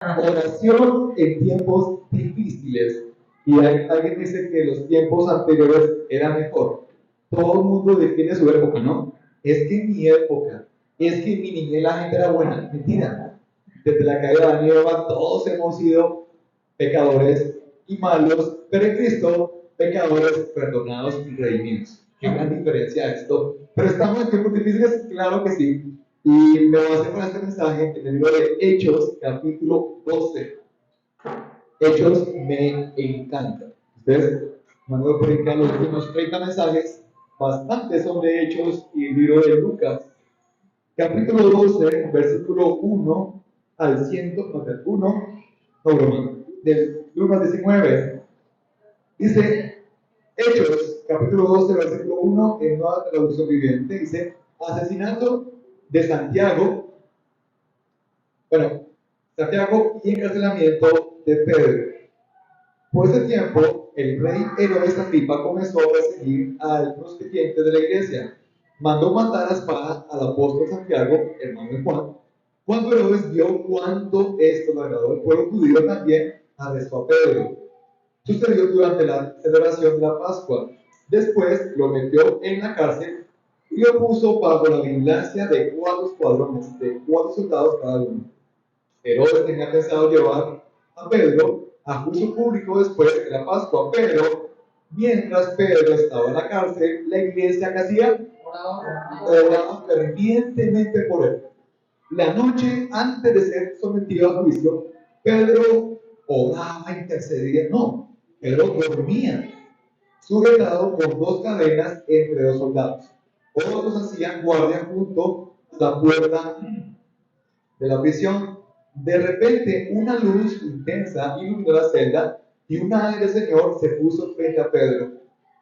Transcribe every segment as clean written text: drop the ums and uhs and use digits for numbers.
Oración en tiempos difíciles. Y alguien dice que los tiempos anteriores eran mejor. Todo el mundo define su época, ¿no? Es que en mi época, es que en mi niñez la gente era buena. Mentira. Desde la caída de Adán y Eva, todos hemos sido pecadores y malos, pero en Cristo, pecadores perdonados y redimidos. Qué gran diferencia esto. Pero estamos en tiempos difíciles, claro que sí. Y me voy a hacer con este mensaje en el libro de Hechos, capítulo 12. Hechos me encanta. Ustedes van a predicar los últimos 30 mensajes, bastantes son de Hechos y el libro de Lucas. Capítulo 12, versículo 1 al 101, no broma, del Lucas 19. Dice, Hechos, capítulo 12, versículo 1, en nueva traducción viviente, dice, asesinato de Santiago, bueno, Santiago y encarcelamiento de Pedro. Por ese tiempo, el rey Herodes Agripa comenzó a perseguir a algunos creyentes de la iglesia. Mandó matar a espada al apóstol Santiago, hermano de Juan. Cuando Herodes vio cuánto esto le agradó al pueblo judío, también arrestó a Pedro. Sucedió durante la celebración de la Pascua. Después lo metió en la cárcel y lo puso bajo la vigilancia de 4 escuadrones, de 4 soldados cada uno. Herodes tenía pensado llevar a Pedro a juicio público después de la Pascua, pero mientras Pedro estaba en la cárcel, la iglesia que hacía oraba fervientemente por él. La noche antes de ser sometido a juicio, Pedro oraba, intercedía. No, Pedro dormía, sujetado con 2 cadenas entre 2 soldados. Otros hacían guardia junto a la puerta de la prisión. De repente, una luz intensa iluminó la celda y un ángel del Señor se puso frente a Pedro.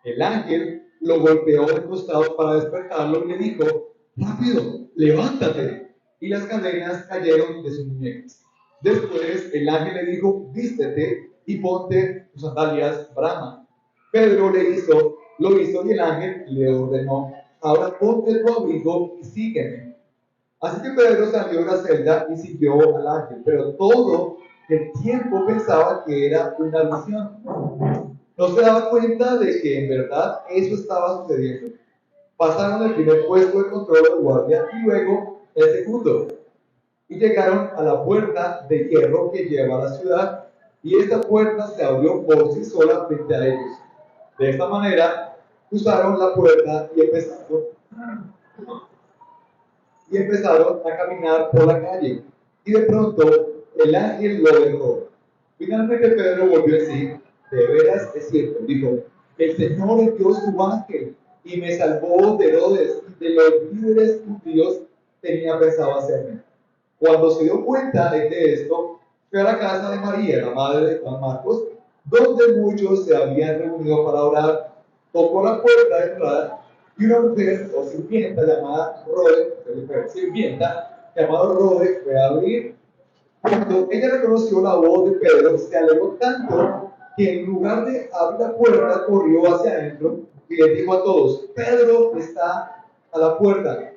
El ángel lo golpeó de costado para despertarlo y le dijo: rápido, levántate. Y las cadenas cayeron de sus muñecas. Después el ángel le dijo: vístete y ponte tus sandalias Brahma. Pedro lo hizo y el ángel le ordenó: ahora ponte tu abrigo y sígueme. Así que Pedro salió de la celda y siguió al ángel, pero todo el tiempo pensaba que era una alusión. No se daba cuenta de que en verdad eso estaba sucediendo. Pasaron el primer puesto de control de guardia y luego el segundo. Y llegaron a la puerta de hierro que lleva a la ciudad, y esta puerta se abrió por sí sola frente a ellos. De esta manera, cruzaron la puerta y empezaron a caminar por la calle. Y de pronto el ángel lo dejó. Finalmente Pedro volvió a decir: de veras es cierto, dijo, el Señor envió su ángel y me salvó de Herodes y de los líderes judíos tenía pensado hacerme. Cuando se dio cuenta de esto, fue a la casa de María, la madre de Juan Marcos, donde muchos se habían reunido para orar. Tocó la puerta de entrada y una mujer o sirvienta llamada Rode fue a abrir. Cuando ella reconoció la voz de Pedro, se alegró tanto que en lugar de abrir la puerta, corrió hacia adentro y le dijo a todos: Pedro está a la puerta.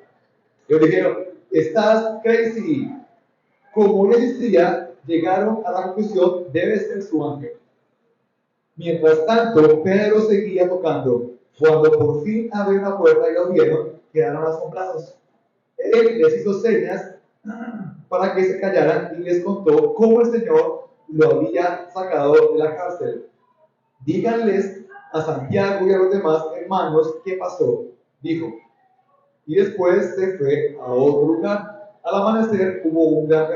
Ellos dijeron: estás crazy. Como no existía, llegaron a la conclusión: debe ser su ángel. Mientras tanto, Pedro seguía tocando. Cuando por fin abrió una puerta y lo vieron, quedaron asombrados. Él les hizo señas para que se callaran y les contó cómo el Señor lo había sacado de la cárcel. Díganles a Santiago y a los demás hermanos qué pasó, dijo. Y después se fue a otro lugar. Al amanecer hubo un gran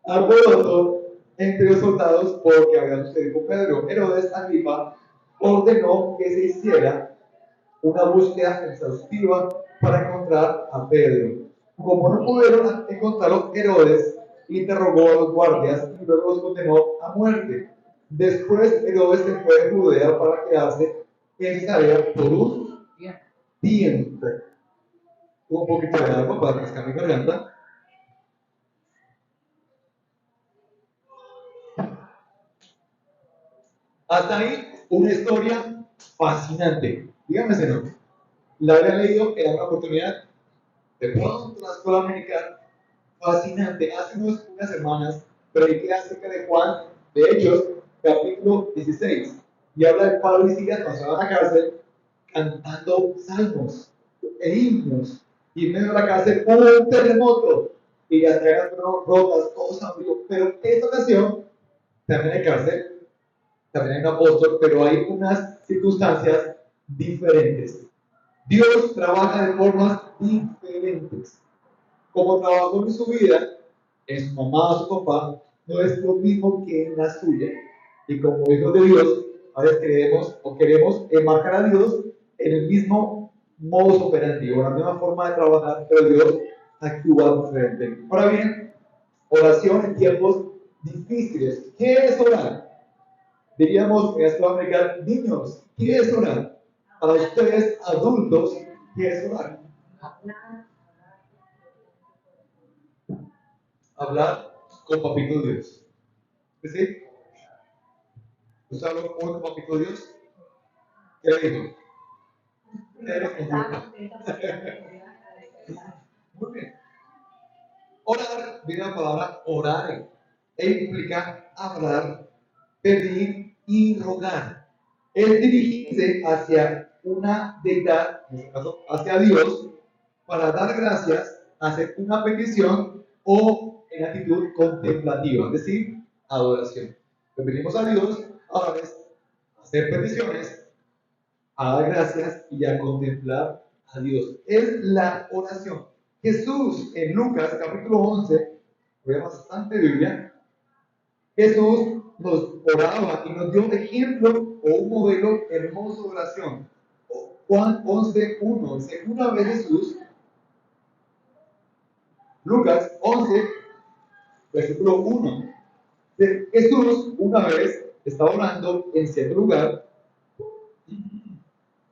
alboroto entre los soldados porque había sucedido con Pedro. Herodes Agripa ordenó que se hiciera una búsqueda exhaustiva para encontrar a Pedro. Como no pudieron encontrarlo, Herodes interrogó a los guardias y luego los condenó a muerte. Después Herodes se fue a Judea para quedarse en Cesarea por un tiempo. Un poquito de agua para refrescar mi garganta. Hasta ahí, una historia fascinante. Dígame si no. La había leído, era una oportunidad. De pronto, la escuela americana, fascinante. Hace unas semanas prediqué acerca de Juan, de Hechos, capítulo 16, y habla de Pablo y Silas cuando estaban en la cárcel cantando salmos e himnos. Y en medio de la cárcel hubo un terremoto y las cadenas fueron rotas, todo se abrió. Pero en esta ocasión, también hay cárcel, también hay un apóstol, pero hay unas circunstancias diferentes. Dios trabaja de formas diferentes. Como trabajó en su vida, en su mamá o su papá, no es lo mismo que en la suya. Y como hijos de Dios, a veces creemos o queremos enmarcar a Dios en el mismo modus operandi o la misma forma de trabajar, pero Dios actúa diferente. Ahora bien, oración en tiempos difíciles. ¿Qué es orar? Diríamos en Sudamérica, niños, ¿qué es orar? Para ustedes, adultos, ¿qué es orar? Hablar con Papito Dios. ¿Sí? ¿Usted habló con Papito Dios? ¿Qué le dijo? Eres conjunto. Muy bien. Orar, viene la palabra orar, e implica hablar, pedir y rogar. Es dirigirse hacia una deidad, en este caso hacia Dios, para dar gracias, hacer una petición o en actitud contemplativa, es decir, adoración. Pues venimos a Dios a hacer peticiones, a dar gracias y a contemplar a Dios. Es la oración. Jesús en Lucas capítulo 11, voy bastante Biblia, Jesús nos oraba y nos dio un ejemplo o un modelo hermoso de oración. Juan 11:1 dice, una vez Jesús, Lucas 11, versículo 1, Jesús una vez estaba orando en cierto lugar.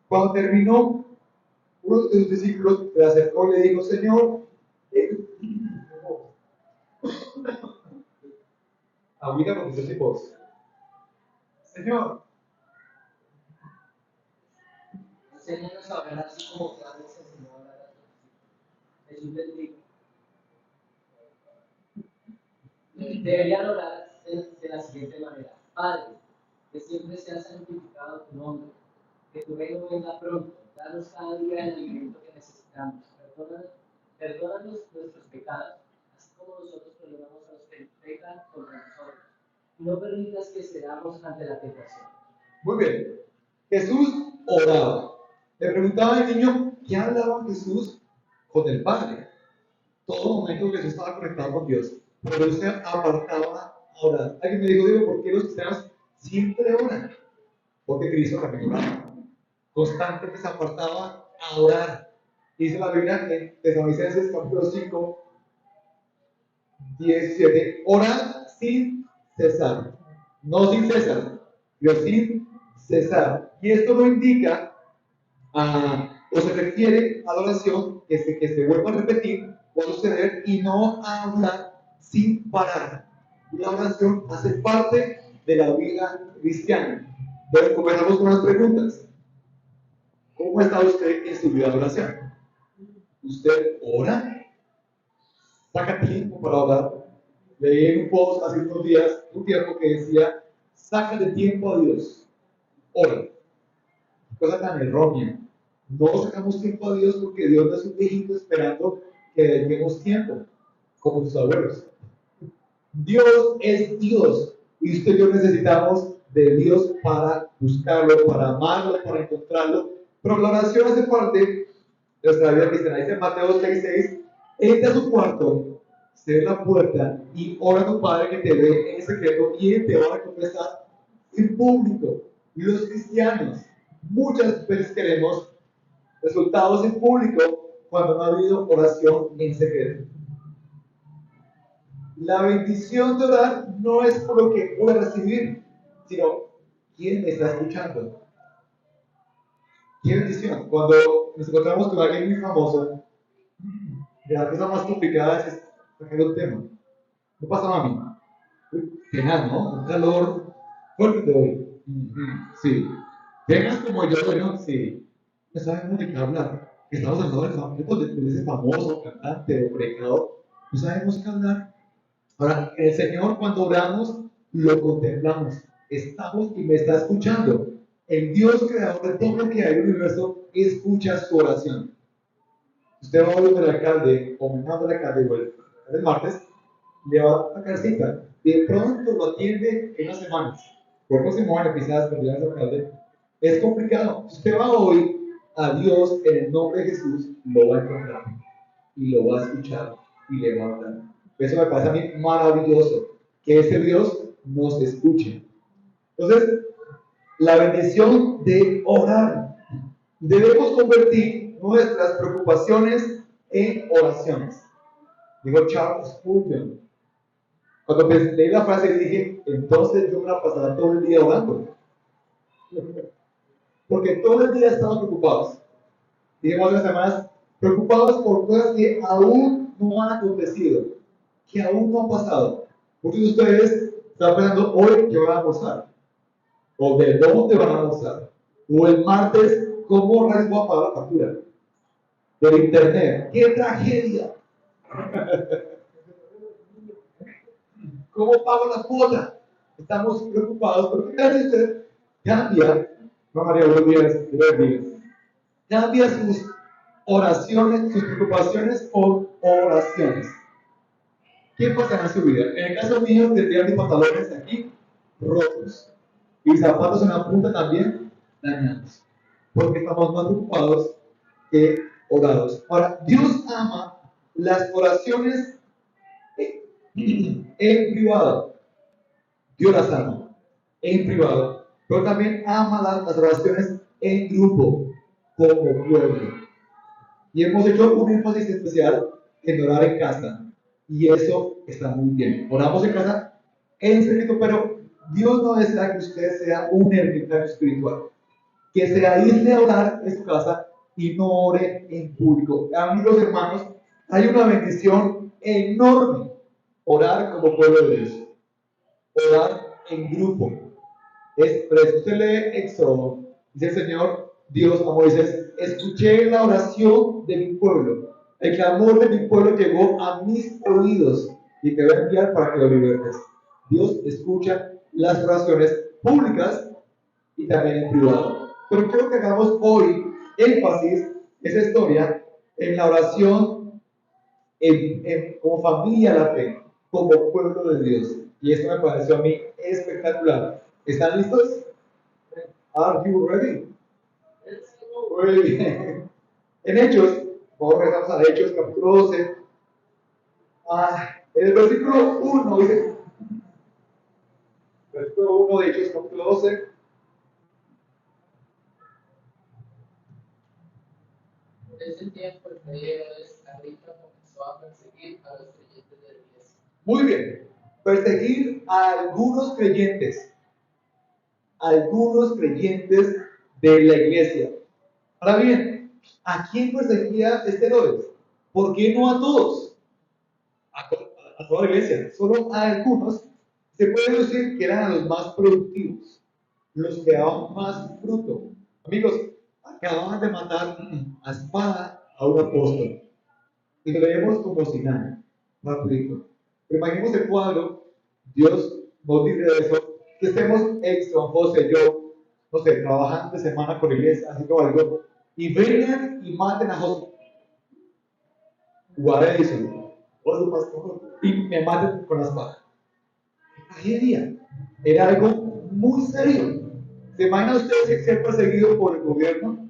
Cuando terminó, uno de sus discípulos se acercó y le dijo, Señor, agüita porque yo soy vos. Señor, enséñanos a hablar así como te has enseñado a hablar a tus discípulos. Jesús les dijo, deberían orar de la siguiente manera. Padre, que siempre sea santificado tu nombre, que tu reino venga pronto, danos cada día el alimento que necesitamos, perdónanos nuestros pecados, así como nosotros perdonamos a los que pecan contra nosotros. No permitas que cedamos ante la tentación. muy bien. Jesús oraba. Le preguntaba al niño, ¿qué hablaba Jesús con el Padre? Todo momento que Jesús estaba conectado con Dios, pero él se apartaba a orar. Alguien me dijo, Diego, ¿por qué los cristianos siempre oran? Porque Cristo también oraba. Constantemente se apartaba a orar. Dice la Biblia en Tesalonicenses capítulo 5, 17, orad sin cesar. No sin cesar, pero sin cesar. Y esto lo indica o se refiere a adoración que se vuelva a repetir o a suceder y no a hablar sin parar. La oración hace parte de la vida cristiana. Entonces comenzamos con unas preguntas. ¿Cómo está usted en su vida de oración? ¿Usted ora? ¿Saca tiempo para orar? Leí en un post hace unos días un tiempo que decía, sácale tiempo a Dios, ora. Cosa tan errónea. No sacamos tiempo a Dios porque Dios no es un viejito esperando que dediquemos tiempo, como sus abuelos. Dios es Dios y usted y yo necesitamos de Dios para buscarlo, para amarlo, para encontrarlo. Pero la oración hace parte de nuestra vida cristiana. Dice Mateo 6:6, entra a su cuarto, cierra la puerta y ora a tu Padre que te ve en secreto y Él te va a recompensar en público. Los cristianos muchas veces queremos resultados en público cuando no ha habido oración en secreto. La bendición de orar no es por lo que pueda recibir, sino quién me está escuchando. ¿Qué bendición? Cuando nos encontramos con alguien muy famoso, la cosa más complicada es sacar un tema. ¿Qué pasa, mami? Tenaz, ¿no? Un calor fuerte de hoy. Sí. Tenaz como yo, bueno, sí. No sabemos de qué hablar. Estamos hablando de ese famoso cantante o predicador. no sabemos qué hablar. Ahora, el Señor, cuando oramos, lo contemplamos. Estamos y me está escuchando. El Dios creador de todo lo que hay en el universo escucha su oración. Usted va a hablar del alcalde, o me manda el alcalde, el martes, le va a sacar cita. De pronto lo atiende en unas semanas. Por próximo año, quizás, cuando ya es alcalde. Es complicado. Si usted va hoy a Dios en el nombre de Jesús, lo va a encontrar. Y lo va a escuchar. Y le va a hablar. Eso me parece a mí maravilloso. Que ese Dios nos escuche. Entonces, la bendición de orar. Debemos convertir nuestras preocupaciones en oraciones. Digo Charles Spurgeon. Cuando leí la frase dije, entonces yo me la pasaré todo el día orando. Porque todo el día estamos preocupados. Dijimos las semanas, preocupados por cosas que aún no han acontecido, que aún no han pasado. Muchos de ustedes están pensando hoy que van a almorzar, o de dónde van a almorzar, o el martes, cómo rayos voy a pagar la factura del internet. ¡Qué tragedia! ¿Cómo pago la cuota? Estamos preocupados, pero ¿qué tal si usted cambia? No, María, buenos días, buenos días. Cambia sus oraciones, sus preocupaciones por oraciones. ¿Qué pasará en su vida? En el caso mío, tendría mis pantalones aquí rotos y mis zapatos en la punta también dañados, porque estamos más preocupados que orados. Ahora, Dios ama las oraciones en privado. Dios las ama en privado, pero también ama las oraciones en grupo, como pueblo. Y hemos hecho un énfasis especial en orar en casa. Y eso está muy bien. Oramos en casa en secreto, pero Dios no desea que usted sea un ermitaño espiritual. Que se aísle a orar en su casa y no ore en público. Amigos hermanos, hay una bendición enorme orar como pueblo de Dios. Orar en grupo. Pero si usted lee Éxodo, dice el Señor, Dios a Moisés, escuché la oración de mi pueblo. El clamor de mi pueblo llegó a mis oídos y te voy a enviar para que lo libertes. Dios escucha las oraciones públicas y también en privado. Pero quiero que hagamos hoy énfasis, esa historia, en la oración como familia de la fe, como pueblo de Dios. Y esto me pareció a mí espectacular. ¿Están listos? Are you ready? Muy bien. En Hechos, vamos a regresar a Hechos, capítulo 12. En el versículo 1 dice, versículo 1 de Hechos, capítulo 12. En ese tiempo el rey Herodes Agripa comenzó a perseguir a los creyentes de la iglesia. Muy bien. Perseguir a algunos creyentes de la iglesia. Ahora bien, ¿a quién perseguía este Herodes? ¿Por qué no a todos? A toda la iglesia, solo a algunos. Se puede decir que eran los más productivos, los que daban más fruto. Amigos, acababan de matar a espada a un apóstol y lo leemos como si nada, rapidito. Pero imaginemos el cuadro, Dios nos libre de eso, que estemos Exxon, José, yo, no sé, trabajando de semana con la iglesia, haciendo algo, y vengan y maten a José. Guarda eso, o su pastor, y me maten con la espada. Tragedia. Era algo muy serio. ¿Se imagina usted ser perseguido por el gobierno?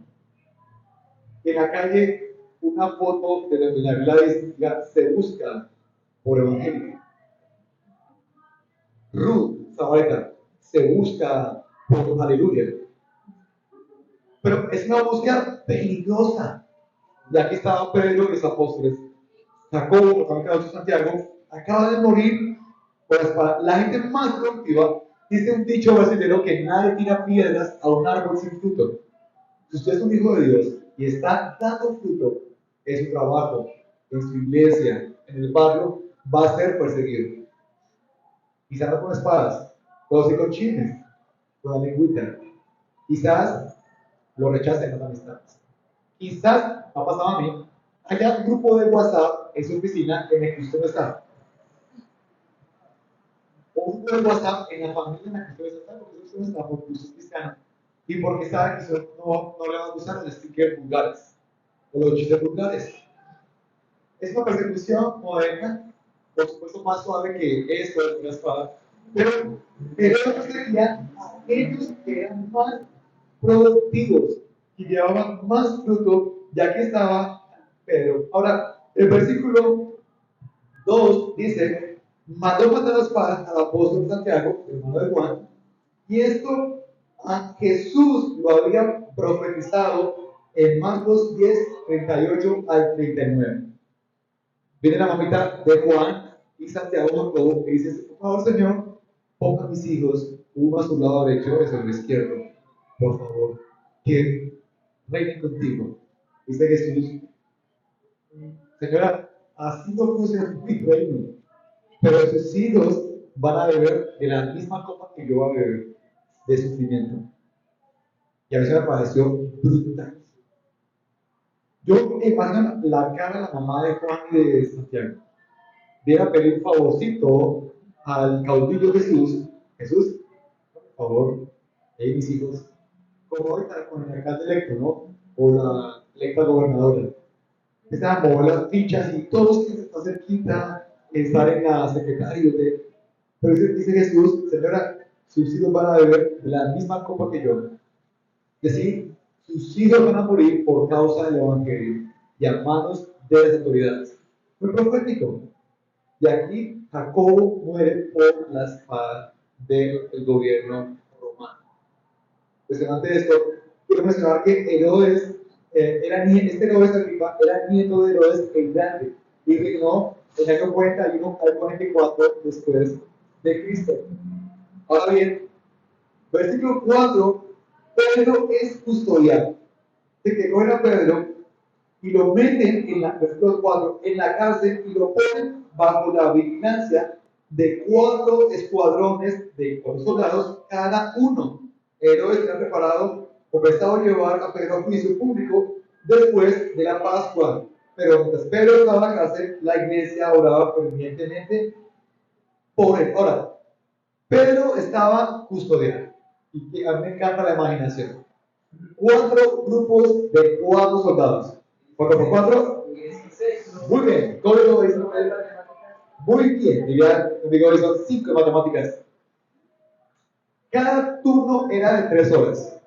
En la calle, una foto de la Gladys se busca por evangelio. Ruth, Samaritana, se busca por aleluya. Pero es una búsqueda peligrosa. Y aquí estaban Pedro y los apóstoles. Jacobo, también Santiago, acaba de morir por la espada. La gente más productiva dice un dicho brasileño que nadie tira piedras a un árbol sin fruto. Si usted es un hijo de Dios y está dando fruto en su trabajo, en su iglesia, en el barrio, va a ser perseguido. Quizás no con espadas, pero sí con chismes, con la lengüita. Quizás lo rechacen las amistades. Quizás, ha pasado a mí, haya un grupo de WhatsApp en su oficina en el que usted no está. O un grupo de WhatsApp en la familia en la que usted no está, porque usted no está, porque usted es cristiano. Y porque sabe que usted no le va a gustar los stickers vulgares o los chistes vulgares. Es una persecución moderna, por supuesto más suave que esto de una espada, pero Herodes quería a aquellos que eran más productivos y llevaban más fruto, ya que estaba Pedro. Ahora, el versículo 2 dice: mandó matar a espada al apóstol Santiago, hermano de Juan, y esto a Jesús lo había profetizado en Marcos 10, 38 al 39. Viene la mamita de Juan y Santiago Jacobo y dice: por favor, Señor, ponga a mis hijos uno a su lado derecho y otro a su izquierdo, por favor, que reinen contigo. Dice Jesús: Señora, así no funciona mi reino, pero sus hijos van a beber de la misma copa que yo voy a beber, de sufrimiento. Y a mí se me pareció brutal. Yo me imagino la cara de la mamá de Juan y de Santiago. Viene a pedir un favorcito al caudillo Jesús. Jesús, por favor, mis hijos, como ahorita con el alcalde electo, ¿no? O la electa gobernadora. Están a mover las fichas y todos que están cerquita, estar en la secretaria de. Pero dice Jesús: Señora, sus hijos van a beber de la misma copa que yo. Es decir, sus hijos van a morir por causa del evangelio y a manos de las autoridades. Muy profético. Y aquí Jacobo muere por la espada del gobierno romano. Impresionante esto. Quiero mencionar que Herodes, este Herodes Agripa era nieto de Herodes el Grande y reinó en el año 41 al 44 después de Cristo. Ahora bien, versículo 4, Pedro es custodiado. Se quedó en Pedro y lo meten en la, versículo 4, en la cárcel y lo ponen bajo la vigilancia de 4 escuadrones de 4 soldados cada uno. Herodes era preparado o pensaba llevar a Pedro a juicio público después de la Pascua. Pero mientras Pedro estaba en la cárcel, la iglesia oraba fervientemente por él. Ahora, Pedro estaba custodiado. Y a mí me encanta la imaginación. 4 grupos de 4 soldados. 4 por 4. 16. Muy bien. ¿Cómo lo hizo? Muy bien. Digo, son 5 matemáticas. Cada turno era de 3 horas.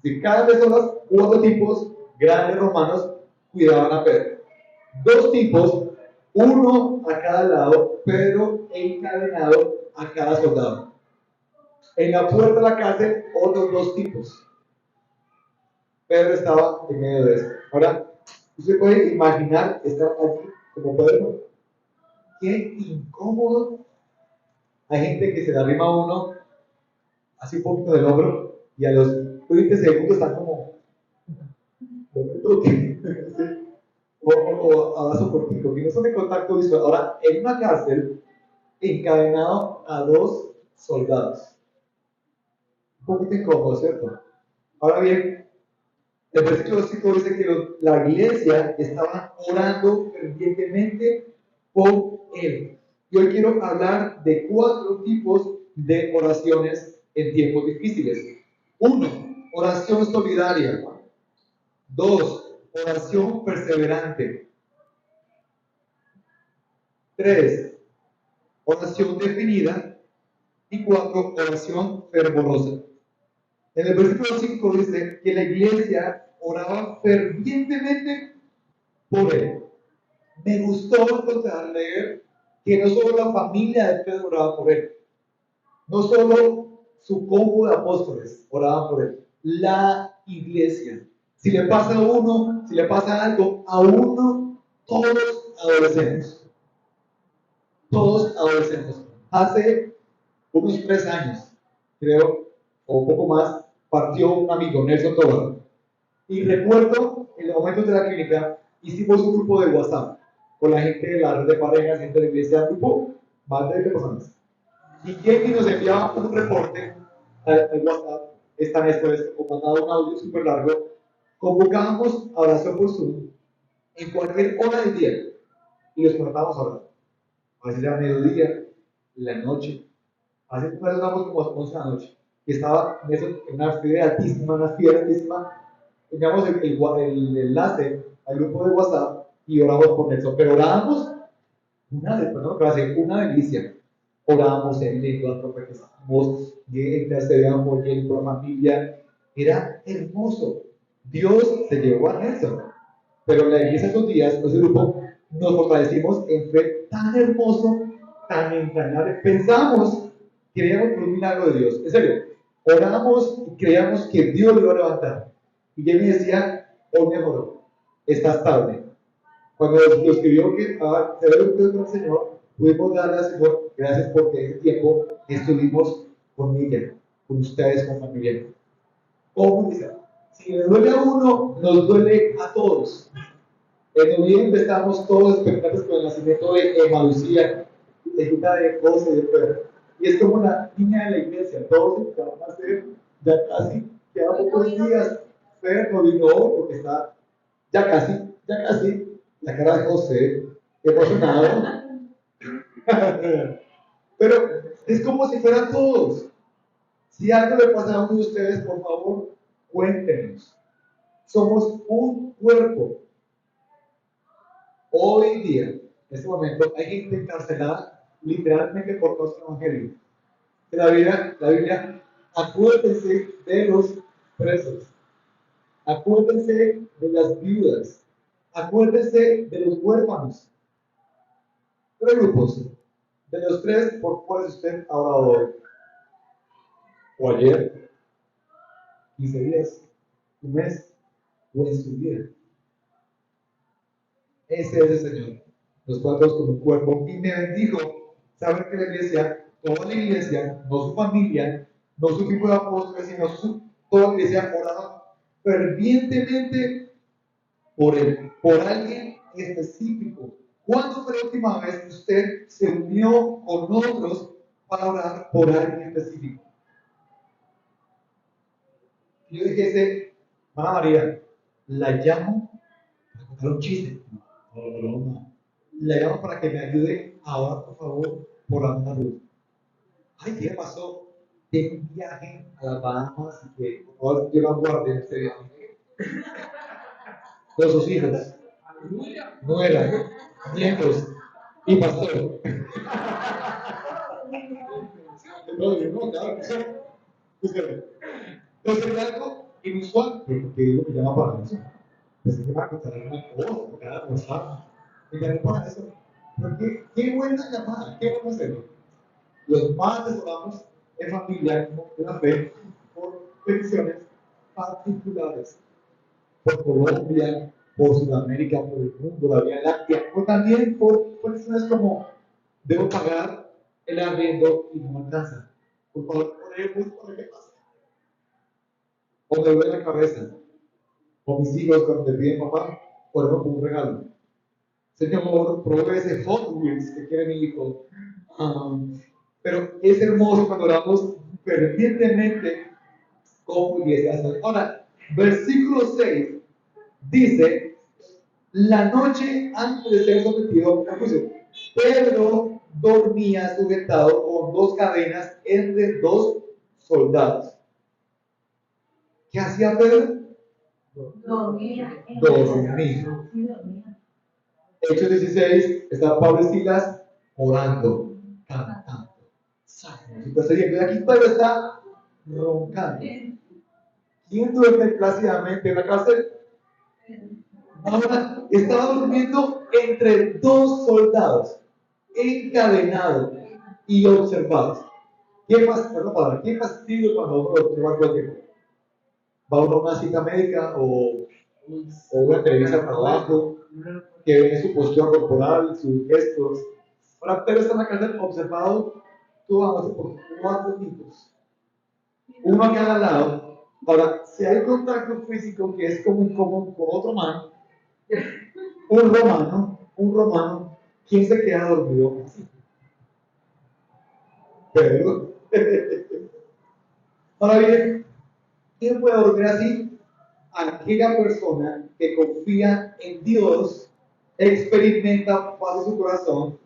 Si cada 3 horas, 4 tipos grandes romanos cuidaban a Pedro. 2 tipos, uno a cada lado, Pedro encadenado a cada soldado. En la puerta de la cárcel, otros 2 tipos. Pedro estaba en medio de eso. Ahora, usted puede imaginar estar allí como Pedro. Qué incómodo. Hay gente que se le arrima a uno así un poquito del hombro y a los 20 segundos están como o abrazo cortico, que no son de contacto visual. Ahora, en una cárcel, encadenado a 2 soldados. Un poquito incómodo, ¿cierto? Ahora bien, el versículo 5 dice que la iglesia estaba orando fervientemente por él. Y hoy quiero hablar de 4 tipos de oraciones en tiempos difíciles. 1, oración solidaria. 2, oración perseverante. 3, oración definida. Y 4, oración fervorosa. En el versículo 5 dice que la iglesia oraba fervientemente por él. Me gustó encontrar leer que no solo la familia de Pedro oraba por él, no solo su combo de apóstoles oraban por él, la iglesia. Si le pasa a uno, si le pasa algo a uno, todos adolescentes. Todos adolescentes. Hace unos 3 años, creo, o un poco más, partió un amigo, Nelson Tobar. Y recuerdo, en los momentos de la clínica, hicimos un grupo de WhatsApp con la gente de la red de parejas, gente de la iglesia, un grupo más de 20 personas. Y quien nos enviaba un reporte al WhatsApp, está en esto, o mandaba un audio súper largo, convocábamos a oración por Zoom en cualquier hora del día, y los conectamos a orar. A veces era mediodía, la noche, a veces nos oramos como a las 11 de la noche, y estaba en una fiebre altísima, teníamos el enlace al grupo de WhatsApp y oramos por Nelson, pero orábamos una delicia. Orábamos en lengua, profetizamos, intercedíamos por él, por la familia. Era hermoso. Dios se llevó a Nelson. Pero la iglesia esos días, ese grupo, nos fortalecimos en fe tan hermoso, tan entrañable. Pensamos, creíamos por un milagro de Dios. En serio, oramos y creíamos que Dios lo iba a levantar. Y él me decía, hoy mejoró, estás tarde. Cuando nos escribió que se había reunido con el Señor, pudimos darle al Señor gracias porque ese tiempo estuvimos con ella, con ustedes, con familia. ¿Cómo dice? Si le duele a uno, nos duele a todos. En noviembre estamos todos expectantes con el nacimiento de Emma Lucía, hijita de José de Pedro. Y es como una niña de la iglesia, todos se van a hacer ya casi, quedan pocos días. Fer no vino hoy porque está ya casi. La cara de José, emocionado. Pero es como si fueran todos. Si algo le pasa a uno de ustedes, por favor, cuéntenos. Somos un cuerpo. Hoy día, en este momento, hay gente encarcelada literalmente por causa del evangelio. En la Biblia, acuérdense de los presos, acuérdense de las viudas, acuérdense de los huérfanos. Tres grupos. De los tres, ¿por cuáles usted ha orado hoy? ¿O ayer? ¿15 días? ¿Un mes? ¿O en su vida? Ese es el Señor. Nos cuatro como un cuerpo y me bendijo. Saben que la iglesia, toda la iglesia, no su familia, no su equipo de apóstoles, sino toda la iglesia oraba fervientemente por él, por alguien específico. ¿Cuándo fue la última vez que usted se unió con otros para orar por alguien específico? Yo dijese, Mamá María, la llamo para contar un chiste. No. La llamo para que me ayude ahora, por favor, por la salud. Ay, ¿qué le pasó? Tengo un viaje a las Bahamas y que por favor yo la guarde en este viaje. Con sus hijos, nuera, nietos y pastor. No, claro. Entonces es algo inusual, porque Dios me llama para eso. Pues es que va a contar una cosa, cada cosa. Me llamó para eso. Porque qué buena llamada, qué bueno hacerlo. Los martes oramos en familia, en una fe, por peticiones particulares, por Colombia, por Sudamérica, por el mundo, la Vía Láctea, o también por peticiones como debo pagar el arriendo y no me alcanza. Por favor, oremos para que pase. O me duele la cabeza, o mis hijos cuando me piden papá, oremos con un regalo. Señor, provee ese Hot Wheels que quiere mi hijo. Pero es hermoso cuando oramos fervientemente como iglesia. Ahora, versículo 6 dice, la noche antes de ser sometido a juicio, Pedro dormía sujetado con dos cadenas entre dos soldados. ¿Qué hacía Pedro? Dormía. Hechos 16, está Pablo y Silas orando, cantando. Entonces, aquí Pedro está roncando. ¿Quién duerme plácidamente en la cárcel? Ahora estaba durmiendo entre dos soldados, encadenados y observados. ¿Qué fastidio cuando uno observa todo el tiempo? Va uno a una cita médica o una entrevista de trabajo, que ve su postura corporal, sus gestos. Ahora Pedro está en la cárcel observado toda noche por 4 tipos. Uno a cada lado. Ahora, si hay contacto físico que es como incómodo con otro man, un romano, ¿quién se queda dormido así? Pedro. Ahora bien, ¿quién puede dormir así? aquella persona que confía en Dios experimenta paz en su corazón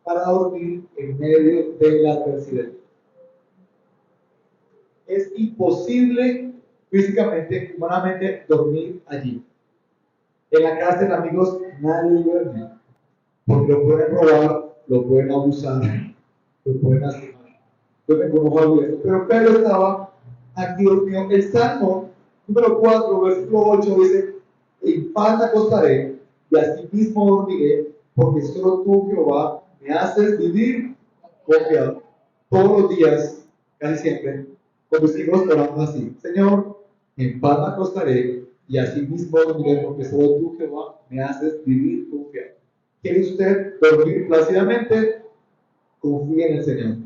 para dormir en medio de la adversidad. Es imposible físicamente, humanamente, dormir allí. En la cárcel, amigos, nadie duerme, porque lo pueden robar, lo pueden abusar, lo pueden lastimar. Duermen con ojo abierto. Pero Pedro estaba aquí dormido. El Salmo número 4, versículo 8 dice: en paz me acostaré y así mismo dormiré, porque solo tú, Jehová, me haces vivir confiado. Todos los días, casi siempre, con mis hijos oramos así: Señor, en paz me acostaré y así mismo dormiré, porque solo tú, Jehová, me haces vivir confiado. ¿Quiere usted dormir plácidamente? Confíe en el Señor.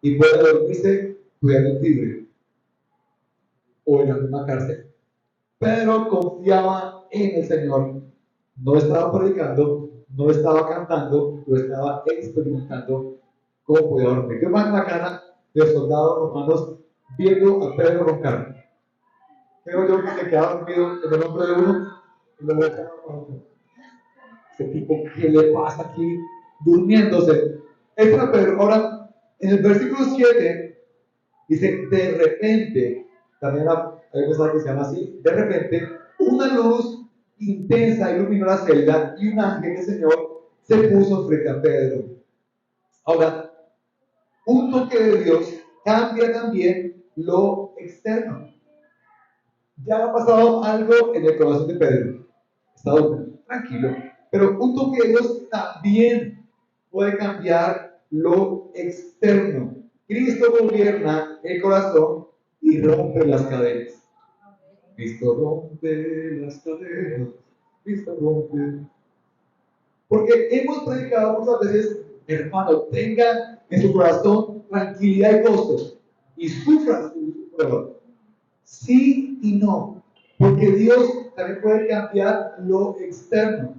Y puede dormirse cuidando libre o en la misma cárcel. Pero confiaba en el Señor. No estaba predicando, no estaba cantando, lo estaba experimentando cómo podía dormir. Yo más en la cara de soldados romanos viendo a Pedro roncar. Creo yo que se quedaba dormido en el hombro de uno y luego echaba para otro. Ese tipo, ¿qué le pasa aquí? Durmiéndose. Este era Pedro. Ahora, en el versículo 7 dice: de repente, también hay un mensaje que se llama así: de repente, una luz intensa iluminó la celda y un ángel del Señor se puso frente a Pedro. Ahora, un toque de Dios cambia también lo externo. Ya ha pasado algo en el corazón de Pedro. Está tranquilo. Pero un toque de Dios también puede cambiar lo externo. Cristo gobierna el corazón y rompe las cadenas. Cristo rompe las cadenas. Cristo rompe. Porque hemos predicado muchas veces, hermano, tenga en su corazón tranquilidad y gozo y sufra su prueba. Sí y no, porque Dios también puede cambiar lo externo.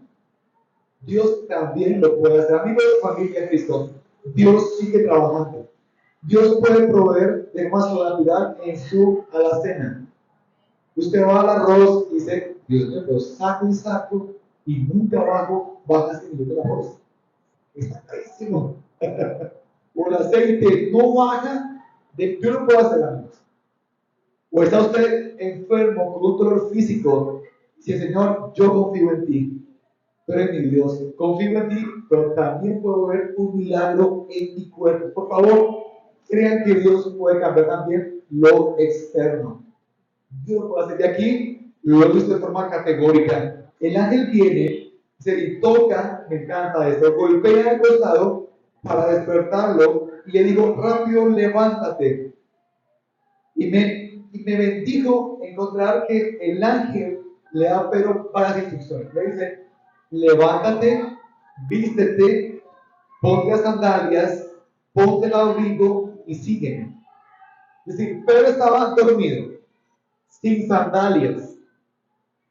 Dios también lo puede hacer. Amigos de familia de Cristo, Dios sigue trabajando. Dios puede proveer de más natural en su alacena. Usted va al arroz y dice: Dios mío, pero saco y saco y nunca baja sin nivel del arroz. Está carísimo. O el aceite no baja. Yo no puedo hacer, amigos. O está usted enfermo con un dolor físico, dice: Señor, yo confío en ti, tú eres mi Dios, confío en ti, pero también puedo ver un milagro en mi cuerpo. Por favor, crean que Dios puede cambiar también lo externo. Dios lo puede hacer. De aquí lo he visto de forma categórica. El ángel viene, se toca, me encanta esto, golpea el costado para despertarlo y le digo: rápido, levántate. Y me bendijo encontrar que el ángel le da pero varias instrucciones. Le dice: levántate, vístete, ponte las sandalias, ponte el abrigo y sígueme. Es decir, Pedro estaba dormido, sin sandalias,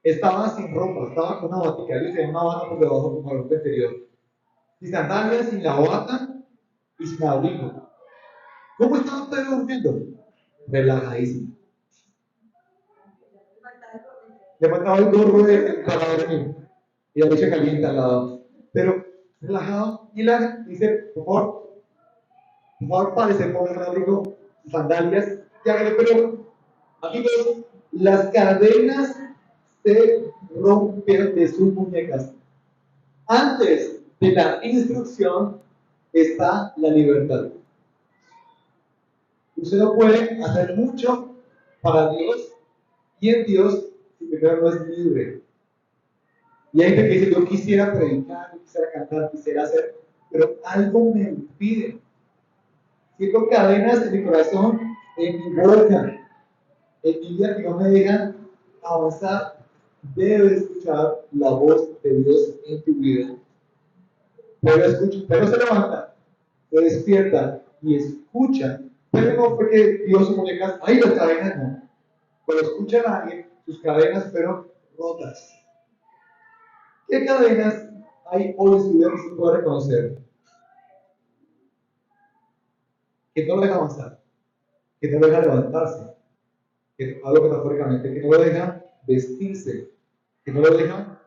estaba sin ropa, estaba con una batica, él tenía una bata por debajo como la ropa interior. Sin sandalias, sin la bata y sin abrigo. ¿Cómo estaba Pedro durmiendo? Relajadísimo. Le faltaba el gorro para dormir y la leche caliente al lado. Pero relajado, y la dice: por favor, parece, ponga el abrigo, sandalias, y hágale. Pero, amigos, las cadenas se rompieron de sus muñecas. Antes de la instrucción está la libertad. Usted no puede hacer mucho para Dios y en Dios si primero no es libre. Y hay gente que dice: yo quisiera predicar, yo quisiera cantar, quisiera hacer, pero algo me impide. Siento cadenas en mi corazón, en mi boca, en mi vida, que no me dejan avanzar. Debes escuchar la voz de Dios en tu vida. Pero se levanta, se despierta y escucha. Pero no fue que Dios sus muñecas, ¡ay, las cadenas! No. Cuando escucha a alguien, sus cadenas fueron rotas. ¿Qué cadenas hay hoy en su vida que se puede reconocer? Que no lo deja avanzar, que no lo deja levantarse. que hablo metafóricamente, que no lo deja vestirse, que no lo deja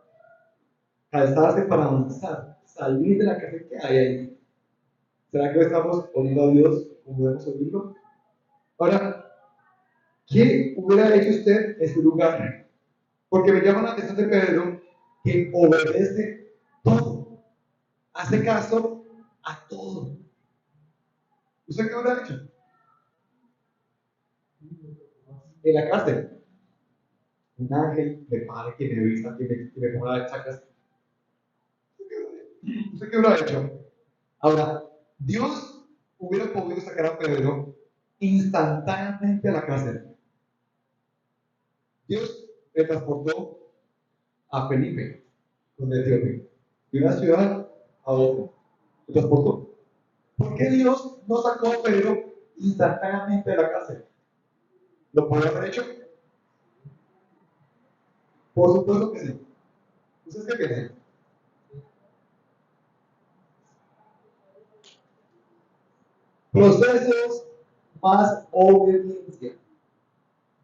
calzarse para avanzar, salir de la cárcel que hay ahí. ¿Será que estamos oyendo a Dios como debemos oírlo? Ahora, ¿qué hubiera hecho usted en su lugar? Porque me llama la atención de Pedro que obedece todo, hace caso a todo. ¿Usted qué hubiera hecho? En la cárcel, un ángel me pare, que me vista, que me ponga las chacas. ¿Usted qué hubiera hecho? Ahora, Dios hubiera podido sacar a Pedro instantáneamente a la cárcel. Dios le transportó a Felipe, con Etiopía, de una ciudad a otra. Lo transportó. ¿Por qué Dios no sacó a Pedro instantáneamente de la cárcel? ¿Lo podría haber hecho? Por supuesto que sí. ¿Ustedes qué piensan? Procesos más obediencia.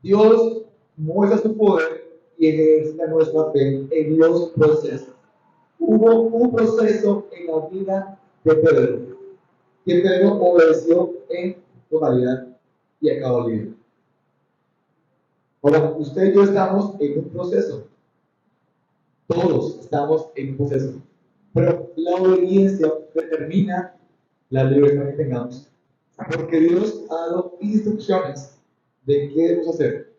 Dios muestra su poder y ejerce nuestra fe en los procesos. Hubo un proceso en la vida de Pedro, que Pedro obedeció en totalidad y acabó libre. Ahora, usted y yo estamos en un proceso. Todos estamos en un proceso. Pero la obediencia determina la libertad que tengamos. Porque Dios ha dado instrucciones de qué debemos hacer,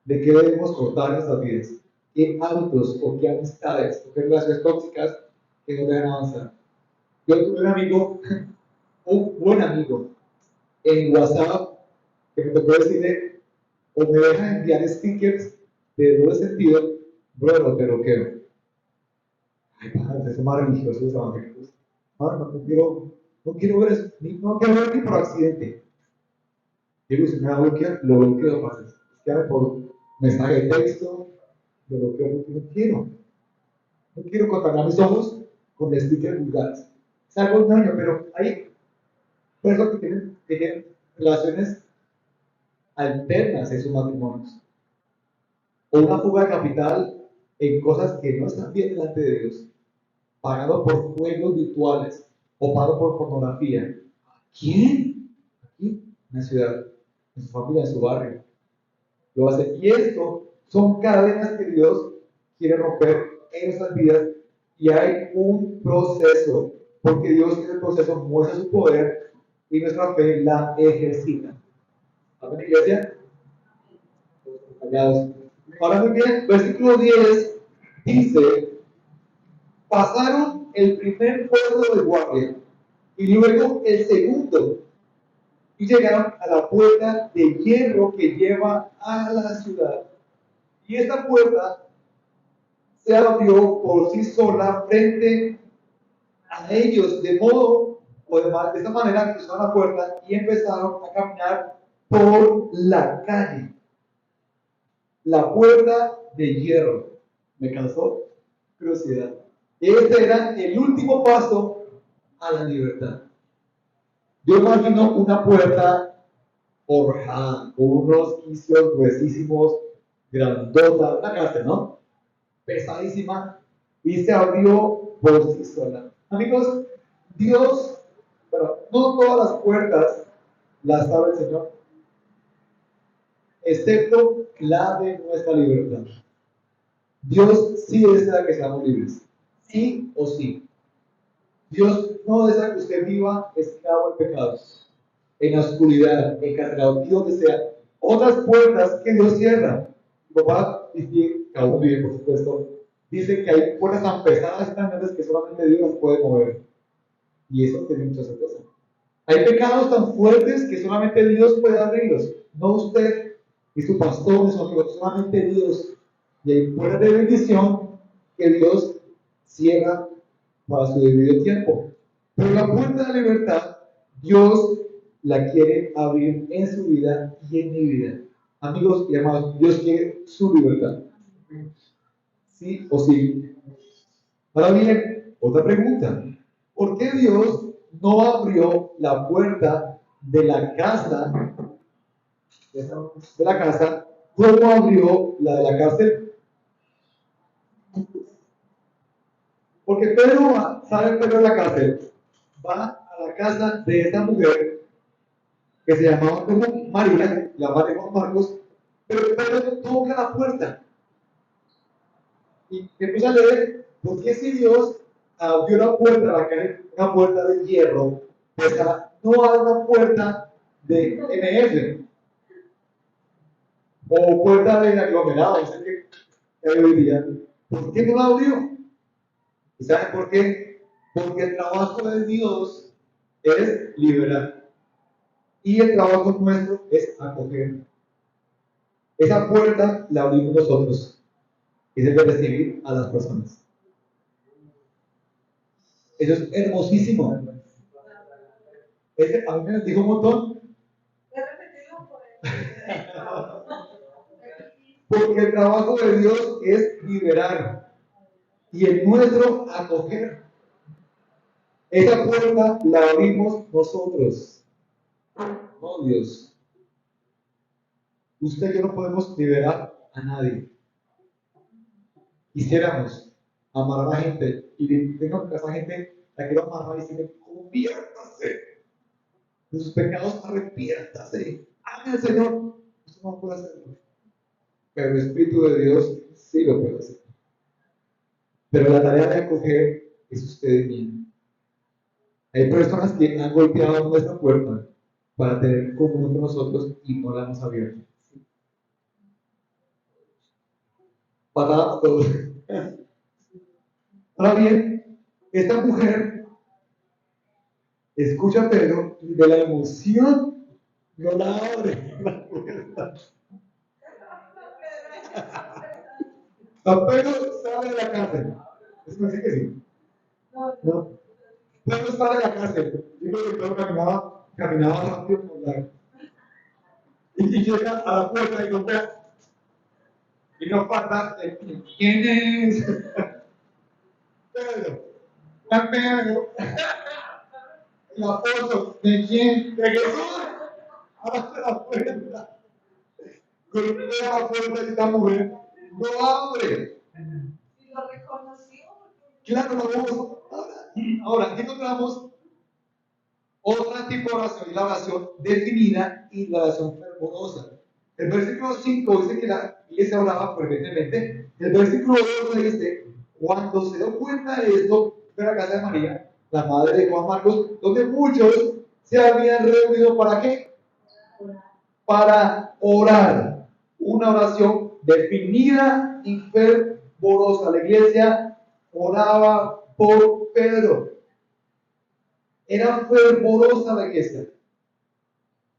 de qué debemos cortar en nuestras vidas, qué hábitos o qué amistades o qué relaciones tóxicas que nos deben avanzar. Yo tuve un amigo, un buen amigo, en WhatsApp, que me tocó decirle, o me deja enviar stickers de doble sentido, bro, te lo quiero. Ay, padre, eso es más religioso los evangélicos. No quiero ver eso, no quiero ver ni por accidente. Quiero si me da bloquear, lo bloqueo fácil. Escríbame por mensaje de texto, lo bloqueo, no quiero. No quiero contaminar mis ojos con stickers vulgares. Es algo extraño, pero hay personas que tienen relaciones alternas en sus matrimonios. O una fuga de capital en cosas que no están bien delante de Dios. Pagado por juegos virtuales o pagado por pornografía. ¿Quién? Aquí, en la ciudad, en su familia, en su barrio. Lo hace. Y esto son cadenas que Dios quiere romper en nuestras vidas y hay un proceso, porque Dios en el proceso muestra su poder y nuestra fe la ejercita. ¿Amén, iglesia? Callados. Ahora muy bien, versículo 10 dice, pasaron el primer pueblo de guardia y luego el segundo y llegaron a la puerta de hierro que lleva a la ciudad. Y esta puerta se abrió por sí sola frente a ellos, de modo, o de esta manera cruzaron la puerta y empezaron a caminar por la calle. La puerta de hierro. Me causó curiosidad. Este era el último paso a la libertad. Yo imagino una puerta forjada, con unos quicios gruesísimos, grandota, una cárcel, ¿no? Pesadísima, y se abrió por sí sola. Amigos, Dios, bueno, no todas las puertas las abre el Señor, excepto la de nuestra libertad. Dios sí desea que seamos libres, sí o sí. Dios no desea que usted viva esclavo del pecado, en la oscuridad, encarcelado. Dios desea otras puertas que Dios cierra. Mi papá dice, que aún vive, por supuesto, dice que hay puertas tan pesadas y tan grandes que solamente Dios las puede mover. Y eso tiene mucha certeza. Hay pecados tan fuertes que solamente Dios puede abrirlos, no usted y su pastor, ni su amigo, solamente Dios. Y hay puertas de bendición que Dios cierra para su debido tiempo. Pero la puerta de la libertad, Dios la quiere abrir en su vida y en mi vida. Amigos y hermanos, Dios quiere su libertad. ¿Sí o sí? Ahora bien, otra pregunta. ¿Por qué Dios no abrió la puerta de la casa, ¿Cómo abrió la de la cárcel? Porque sale Pedro de la cárcel, va a la casa de esta mujer que se llamaba como María, la madre de Juan Marcos, pero Pedro toca la puerta y empieza a leer, ¿por qué si Dios abrió la puerta a la calle, una puerta de hierro, no hay una puerta de MF o puerta de aglomerado, no sé qué hoy día? ¿Por qué no la abrió? ¿Y saben por qué? Porque el trabajo de Dios es liberar y el trabajo nuestro es acoger. Esa puerta la abrimos nosotros y debe recibir a las personas. Eso es hermosísimo. A mí me dijo un montón. Porque el trabajo de Dios es liberar y el nuestro acoger. Esa puerta la abrimos nosotros, no Dios. Usted y yo no podemos liberar a nadie. Quisiéramos amar a la gente y tengo que a esa gente la quiero amarrar y decirle, conviértase de sus pecados, arrepiéntase, ame al Señor. Eso no puede hacerlo. Pero el Espíritu de Dios sí lo puede hacer. Pero la tarea de acoger es usted mismo. Hay personas que han golpeado nuestra puerta para tener comunión con nosotros y no la hemos abierto. Patada a todos. Ahora bien, esta mujer escucha a Pedro y de la emoción no la abre la puerta. A Pedro sale de la cárcel. ¿Es que sí? No. Pedro sale de la cárcel. Digo que Pedro caminaba rápido por la. Y llega a la puerta y golpea. Y no falta ¿quién es? Pedro. Pedro. El apóstol. ¿De quién? De Jesús. Abre la puerta. Golpea la puerta y esta mujer no abre. Y lo reconoció. Claro, lo vemos. Ahora, aquí encontramos otra tipo de oración, y la oración definida y la oración fervorosa. El versículo 5 dice que la iglesia oraba fervientemente. El versículo 2 dice, cuando se dio cuenta de esto, fue a la casa de María, la madre de Juan Marcos, donde muchos se habían reunido ¿para qué? Para orar. Una oración definida y fervorosa. La iglesia oraba por Pedro. Era fervorosa la iglesia.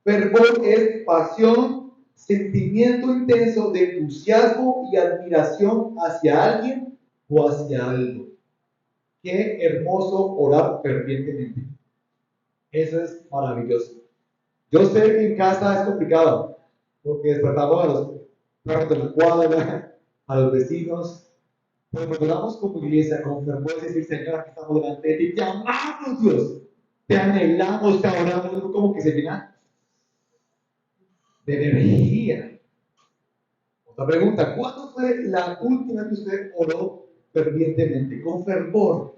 Fervor es pasión, sentimiento intenso de entusiasmo y admiración hacia alguien o hacia algo. Qué hermoso orar fervientemente. Eso es maravilloso. Yo sé que en casa es complicado, porque despertamos a los perros de la cuadra, a los vecinos, pero nos oramos como iglesia con fervor y decir, Señor, aquí estamos delante de ti, te amamos, Dios, te anhelamos, te adoramos, como que se llena de energía. Otra pregunta, ¿cuándo fue la última que usted oró fervientemente, con fervor?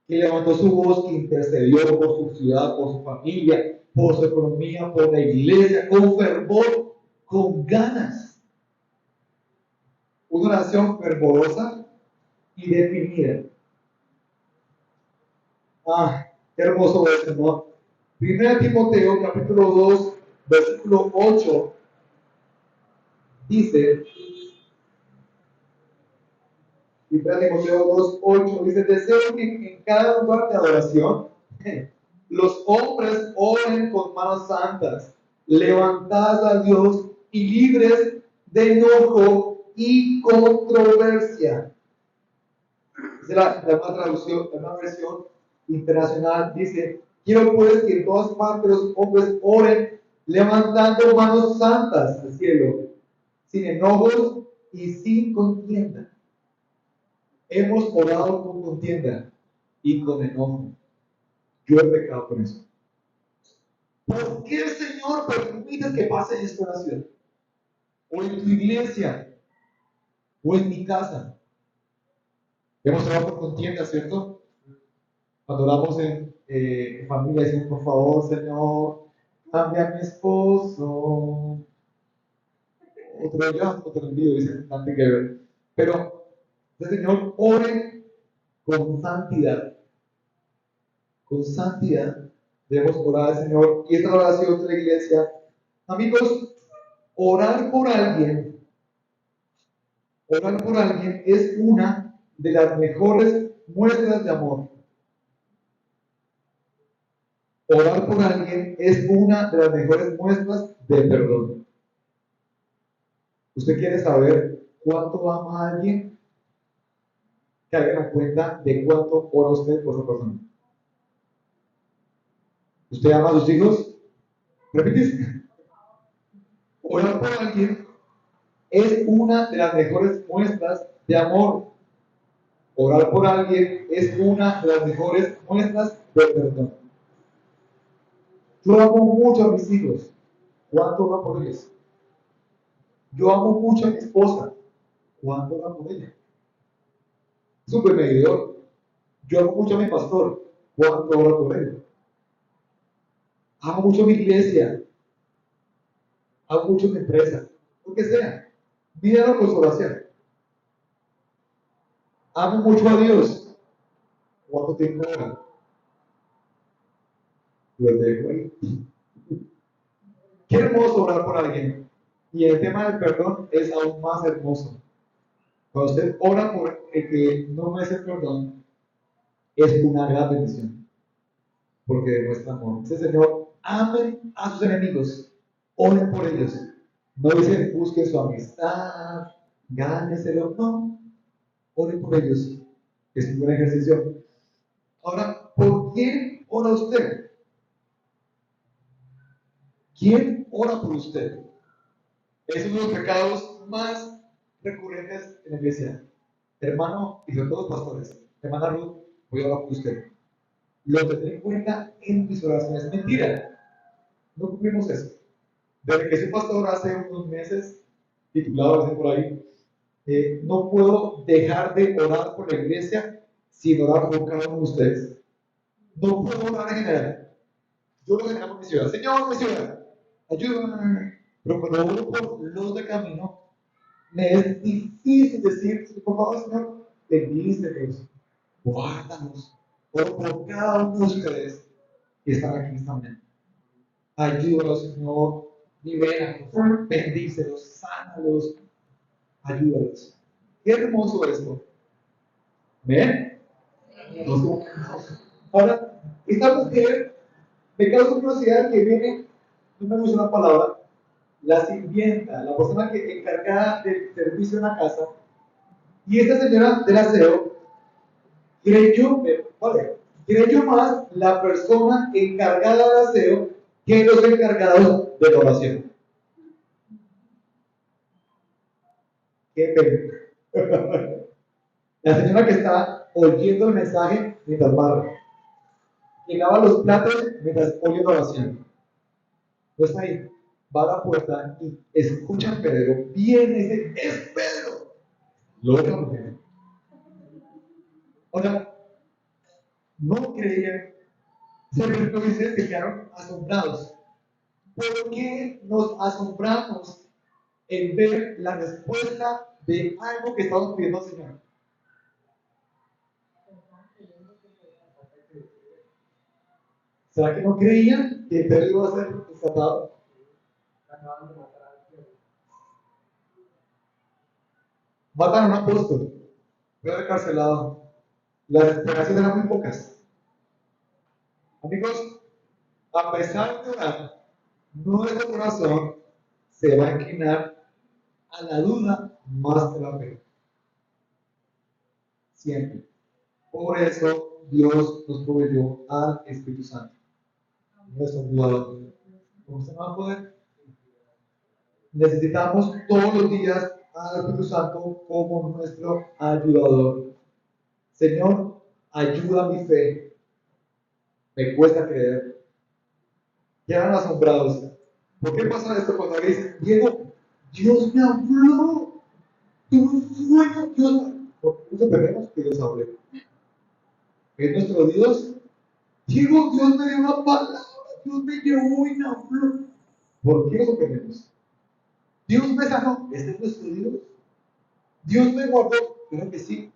Que levantó su voz, que intercedió por su ciudad, por su familia, por su economía, por la iglesia, con fervor, con ganas. Una oración fervorosa y definida. Qué hermoso esto, ¿no? Primera Timoteo, capítulo 2, versículo 8, dice, Primera Timoteo 2, 8, dice, deseo que en cada lugar de adoración los hombres oren con manos santas, levantadas a Dios y libres de enojo y controversia. Es la traducción, la versión internacional, dice, quiero pues que en todas partes los hombres oren levantando manos santas al cielo, sin enojos y sin contienda. Hemos orado con contienda y con enojo. Yo he pecado con eso. ¿Por qué el Señor permite que pase esto en la ciudad? o en tu iglesia, o en mi casa. Hemos orado por contienda, ¿cierto? Cuando oramos en familia, decimos, por favor, Señor, cambia a mi esposo. Otro llanto, otro envío, dice Santi Geber. Pero, Señor, oren con santidad. Con santidad debemos orar al Señor. Y esta oración de la iglesia, amigos, orar por alguien es una de las mejores muestras de amor. Orar por alguien es una de las mejores muestras de perdón. ¿Usted quiere saber cuánto ama a alguien? Que haga la cuenta de cuánto ora usted por esa persona. ¿Usted ama a sus hijos? Repite. Orar por alguien es una de las mejores muestras de amor. Orar por alguien es una de las mejores muestras de perdón. Yo amo mucho a mis hijos. ¿Cuánto oro por ellos? Yo amo mucho a mi esposa. ¿Cuánto oro por ella? Súper medidor. Yo amo mucho a mi pastor. ¿Cuánto oro por él? Amo mucho a mi iglesia. Amo mucho a mi empresa. Lo que sea. Mídalo con su oración. Amo mucho a Dios. ¿Cuánto tiempo ora? Lo dejo ahí. Qué hermoso orar por alguien. Y el tema del perdón es aún más hermoso. Cuando usted ora por el que no merece el perdón, es una gran bendición. Porque demuestra amor. Dice Señor, amen a sus enemigos. Oren por ellos. No dice busquen su amistad, gáneselo. No. Oren por ellos. Es un buen ejercicio. Ahora, ¿por quién ora usted? ¿Quién ora por usted? Es uno de los pecados más recurrentes en la iglesia. Hermano, y sobre todo pastores, hermana Ruth, voy a hablar por usted. Lo tendré en cuenta en mis oraciones. Mentira, no cumplimos eso. Desde que soy pastor hace unos meses, titulado por ahí, no puedo dejar de orar por la iglesia sin orar por cada uno de ustedes. No puedo orar en general. Yo lo general por mi ciudad. Señor, mi ciudad, ayúdame. Pero cuando oro por los de camino, me es difícil decir, por favor, Señor, bendícelos, guárdanos, oro por cada uno de ustedes que están aquí esta mañana. Ayúdalos, Señor, libéralos, bendícelos, sánalos, ayúdalos. Qué hermoso esto. ¿Ven? Ahora, esta mujer me causa curiosidad que viene, no me gusta la palabra, la sirvienta, la persona que encargada del servicio en la casa, y esta señora del aseo creyó más la persona encargada del aseo que los encargados de la oración. Qué pena. La señora que está oyendo el mensaje mientras barra, que lava los platos mientras oye la oración. No está ahí, va a la puerta y escucha a Pedro, viene y dice, ¡es Pedro! Lo otra mujer. Ahora, no creían, se quedaron asombrados. ¿Por qué nos asombramos en ver la respuesta de algo que estamos pidiendo al Señor? ¿Será que no creían que Pedro iba a ser rescatado? Matan a un apóstol, fue encarcelado. Las esperanzas eran muy pocas. Amigos, a pesar de orar, nuestro corazón se va a inclinar a la duda más que la fe. Siempre. Por eso Dios nos proveyó al Espíritu Santo, nuestro ayudador. ¿Cómo se va a poder? Necesitamos todos los días al Espíritu Santo como nuestro ayudador. Señor, ayuda mi fe. Me cuesta creer. Quedan asombrados. ¿Por qué pasa esto cuando dice, Diego, Dios me habló. Tuve un sueño, Dios. ¿Por qué nos perdemos que Dios hable? Es nuestro Dios. Diego, Dios me dio una palabra, Dios me llevó y me habló. ¿Por qué lo queremos? Dios me sanó, este es nuestro Dios. Dios me guardó, claro que sí.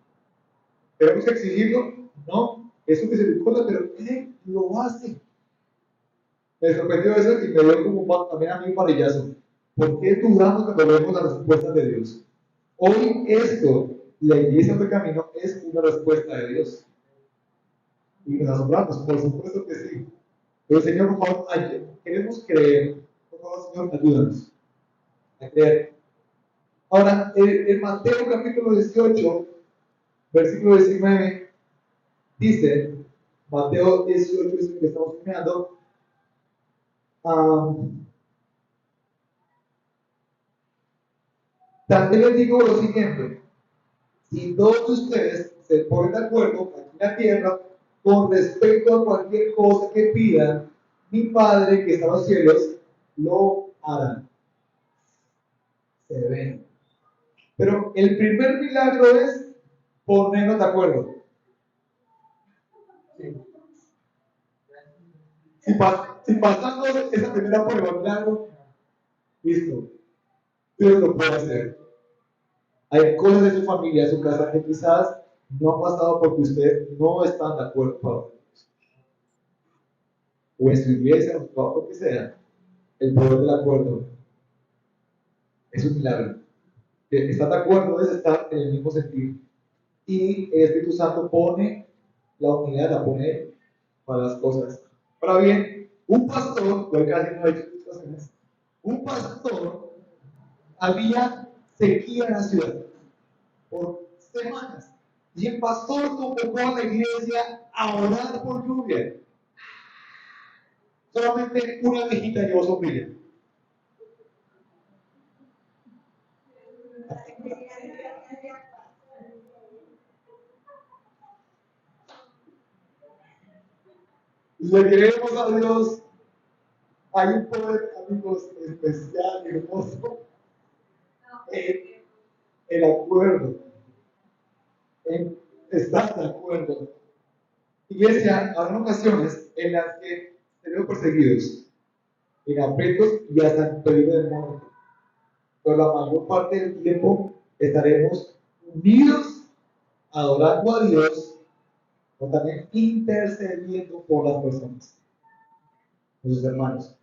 ¿Tenemos que exigirlo? No, es un misericordia, pero Él lo hace. Me sorprendió eso y me dio como también a mí un varillazo. ¿Por qué dudamos cuando vemos las respuestas de Dios? Hoy esto, la iglesia de camino, es una respuesta de Dios. Y nos asombramos, por supuesto que sí. Pero Señor, por favor, queremos creer. Por favor, Señor, ayúdanos a creer. Ahora, en Mateo capítulo 18, versículo 19, dice, Mateo 18 es el que estamos mirando, también les digo lo siguiente, si todos ustedes se ponen de acuerdo aquí en la tierra con respecto a cualquier cosa que pidan, mi Padre que está en los cielos lo hará. Se ven. Pero el primer milagro es ponernos de acuerdo. Si pasando esa primera prueba, milagro, listo, Dios lo puede hacer. Hay cosas de su familia, de su casa, que quizás no han pasado porque ustedes no están de acuerdo para Dios. O en su iglesia, o lo que sea, el poder del acuerdo es un milagro. Que estar de acuerdo es estar en el mismo sentido. Y el Espíritu Santo pone la unidad, la pone para las cosas. Ahora bien, un pastor, yo casi no he hecho situaciones, un pastor había sequía en la ciudad por semanas. Y el pastor convocó a la iglesia a orar por lluvia. Solamente una viejita llevó sombrilla. Le creemos a Dios. Hay un poder, amigos, especial, hermoso, en el acuerdo, en estar de acuerdo. Iglesia, habrá ocasiones en las que seremos perseguidos, en aprietos y hasta en peligro de muerte. Pero la mayor parte del tiempo estaremos unidos, adorando a Dios, o también intercediendo por las personas, por sus hermanos.